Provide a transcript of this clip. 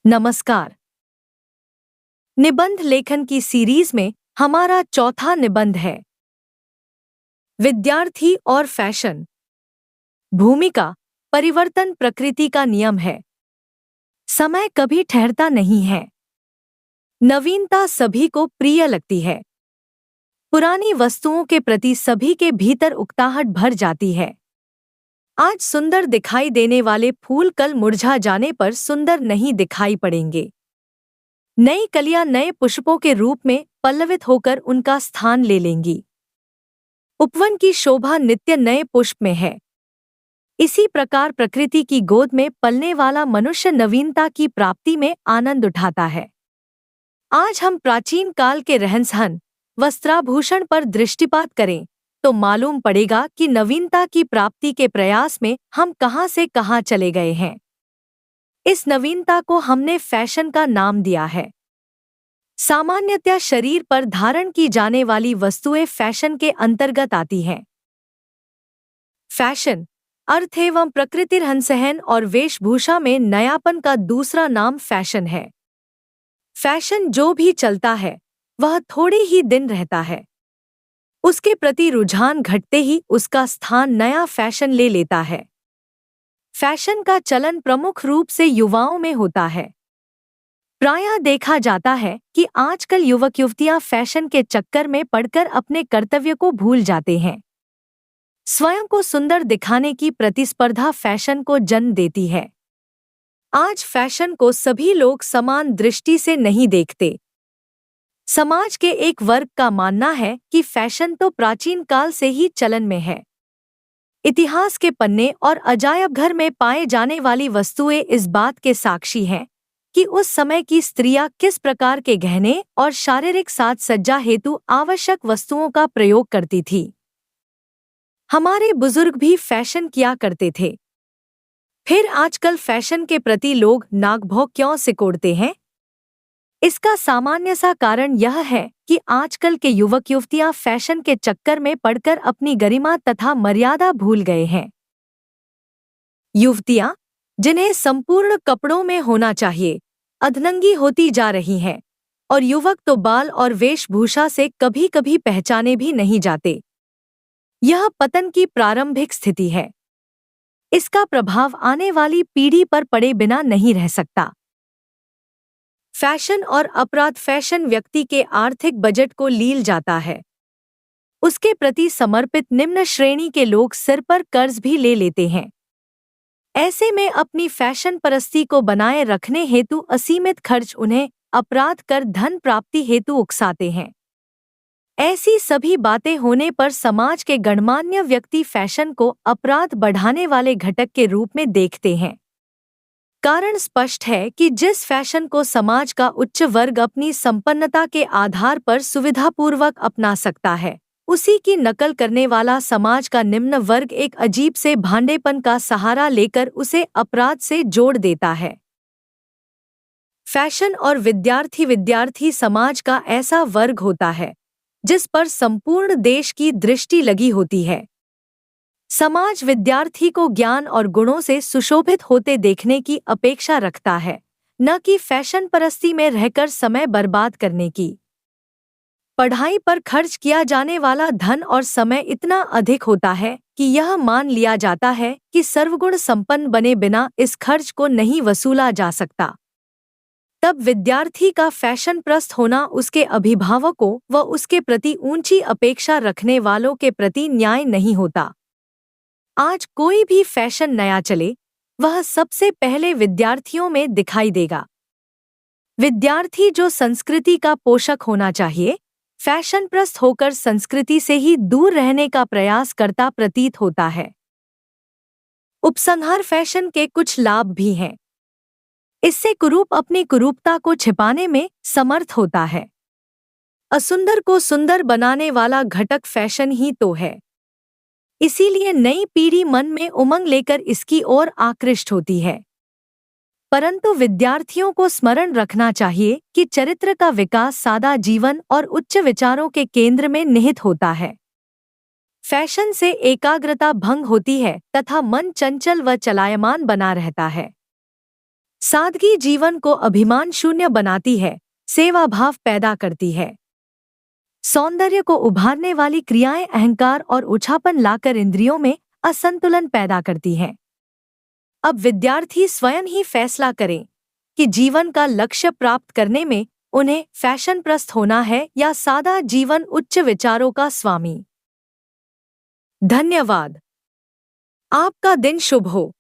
नमस्कार। निबंध लेखन की सीरीज में हमारा चौथा निबंध है विद्यार्थी और फैशन। भूमिका परिवर्तन प्रकृति का नियम है। समय कभी ठहरता नहीं है। नवीनता सभी को प्रिय लगती है। पुरानी वस्तुओं के प्रति सभी के भीतर उकताहट भर जाती है। आज सुंदर दिखाई देने वाले फूल कल मुरझा जाने पर सुंदर नहीं दिखाई पड़ेंगे। नई कलियां नए पुष्पों के रूप में पल्लवित होकर उनका स्थान ले लेंगी। उपवन की शोभा नित्य नए पुष्प में है। इसी प्रकार प्रकृति की गोद में पलने वाला मनुष्य नवीनता की प्राप्ति में आनंद उठाता है। आज हम प्राचीन काल के रहन-सहन, वस्त्राभूषण पर दृष्टिपात करें तो मालूम पड़ेगा कि नवीनता की प्राप्ति के प्रयास में हम कहां से कहां चले गए हैं। इस नवीनता को हमने फैशन का नाम दिया है। सामान्यतया शरीर पर धारण की जाने वाली वस्तुएं फैशन के अंतर्गत आती हैं। फैशन अर्थ एवं प्रकृति रहन-सहन और वेशभूषा में नयापन का दूसरा नाम फैशन है। फैशन जो भी चलता है वह थोड़े ही दिन रहता है। उसके प्रति रुझान घटते ही उसका स्थान नया फैशन ले लेता है। फैशन का चलन प्रमुख रूप से युवाओं में होता है। प्रायः देखा जाता है कि आजकल युवक युवतियां फैशन के चक्कर में पड़कर अपने कर्तव्य को भूल जाते हैं। स्वयं को सुंदर दिखाने की प्रतिस्पर्धा फैशन को जन्म देती है। आज फैशन को सभी लोग समान दृष्टि से नहीं देखते। समाज के एक वर्ग का मानना है कि फैशन तो प्राचीन काल से ही चलन में है। इतिहास के पन्ने और अजायब घर में पाए जाने वाली वस्तुएं इस बात के साक्षी हैं कि उस समय की स्त्रियां किस प्रकार के गहने और शारीरिक साज सज्जा हेतु आवश्यक वस्तुओं का प्रयोग करती थी। हमारे बुजुर्ग भी फैशन किया करते थे। फिर आजकल फैशन के प्रति लोग नाक-भौं क्यों सिकोड़ते हैं? इसका सामान्य सा कारण यह है कि आजकल के युवक युवतियां फैशन के चक्कर में पड़कर अपनी गरिमा तथा मर्यादा भूल गए हैं। युवतियां जिन्हें संपूर्ण कपड़ों में होना चाहिए, अधनंगी होती जा रही हैं और युवक तो बाल और वेशभूषा से कभी-कभी पहचाने भी नहीं जाते। यह पतन की प्रारंभिक स्थिति है। इसका प्रभाव आने वाली पीढ़ी पर पड़े बिना नहीं रह सकता। फैशन और अपराध फैशन व्यक्ति के आर्थिक बजट को लील जाता है। उसके प्रति समर्पित निम्न श्रेणी के लोग सिर पर कर्ज भी ले लेते हैं। ऐसे में अपनी फैशन परस्ती को बनाए रखने हेतु असीमित खर्च उन्हें अपराध कर धन प्राप्ति हेतु उकसाते हैं। ऐसी सभी बातें होने पर समाज के गणमान्य व्यक्ति फैशन को अपराध बढ़ाने वाले घटक के रूप में देखते हैं। कारण स्पष्ट है कि जिस फैशन को समाज का उच्च वर्ग अपनी संपन्नता के आधार पर सुविधापूर्वक अपना सकता है, उसी की नकल करने वाला समाज का निम्न वर्ग एक अजीब से भांडेपन का सहारा लेकर उसे अपराध से जोड़ देता है। फैशन और विद्यार्थी समाज का ऐसा वर्ग होता है जिस पर संपूर्ण देश की दृष्टि लगी होती है। समाज विद्यार्थी को ज्ञान और गुणों से सुशोभित होते देखने की अपेक्षा रखता है, न कि फैशन परस्ती में रहकर समय बर्बाद करने की। पढ़ाई पर खर्च किया जाने वाला धन और समय इतना अधिक होता है कि यह मान लिया जाता है कि सर्वगुण संपन्न बने बिना इस खर्च को नहीं वसूला जा सकता। तब विद्यार्थी का फैशन प्रस्त होना उसके अभिभावकों व उसके प्रति ऊंची अपेक्षा रखने वालों के प्रति न्याय नहीं होता। आज कोई भी फैशन नया चले, वह सबसे पहले विद्यार्थियों में दिखाई देगा। विद्यार्थी जो संस्कृति का पोषक होना चाहिए, फैशन प्रस्त होकर संस्कृति से ही दूर रहने का प्रयास करता प्रतीत होता है। उपसंहार फैशन के कुछ लाभ भी हैं। इससे कुरूप अपनी कुरूपता को छिपाने में समर्थ होता है। असुंदर को सुंदर बनाने वाला घटक फैशन ही तो है। इसीलिए नई पीढ़ी मन में उमंग लेकर इसकी ओर आकृष्ट होती है। परंतु विद्यार्थियों को स्मरण रखना चाहिए कि चरित्र का विकास सादा जीवन और उच्च विचारों के केंद्र में निहित होता है। फैशन से एकाग्रता भंग होती है तथा मन चंचल व चलायमान बना रहता है। सादगी जीवन को अभिमान शून्य बनाती है, सेवा भाव पैदा करती है। सौंदर्य को उभारने वाली क्रियाएं अहंकार और उछापन लाकर इंद्रियों में असंतुलन पैदा करती हैं। अब विद्यार्थी स्वयं ही फैसला करें कि जीवन का लक्ष्य प्राप्त करने में उन्हें फैशनप्रस्त होना है या सादा जीवन उच्च विचारों का स्वामी। धन्यवाद। आपका दिन शुभ हो।